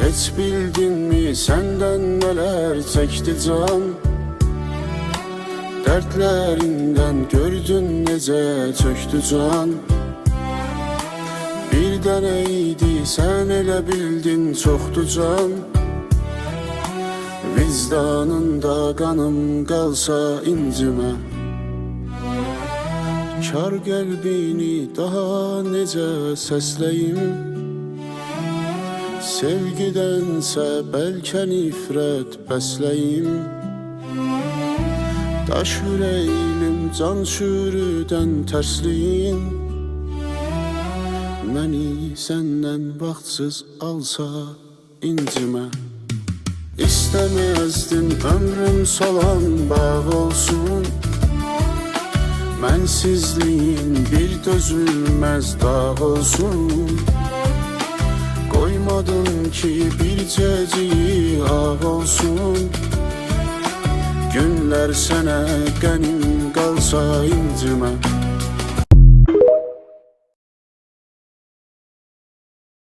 Heç bildinmi senden neler çekti can? Dertlerinden gördün nece çöktü can. Bir deneydi sen ele bildin çoktu can. Vicdanında kanım kalsa incime. Kar qəlbini daha necə səsləyim? Sevgidənsə bəlkə nifrət bəsləyim. Daş ürəylim can çürüdən tərsliyin. Məni səndən vaxtsız alsa incimə. İstəməzdim ömrüm solan bağ olsun. Mənsizliyin bir dözülməz dağ olsun. Koymadın ki bircəciyi ağ olsun. Günlər sənə qənim qalsa incimə.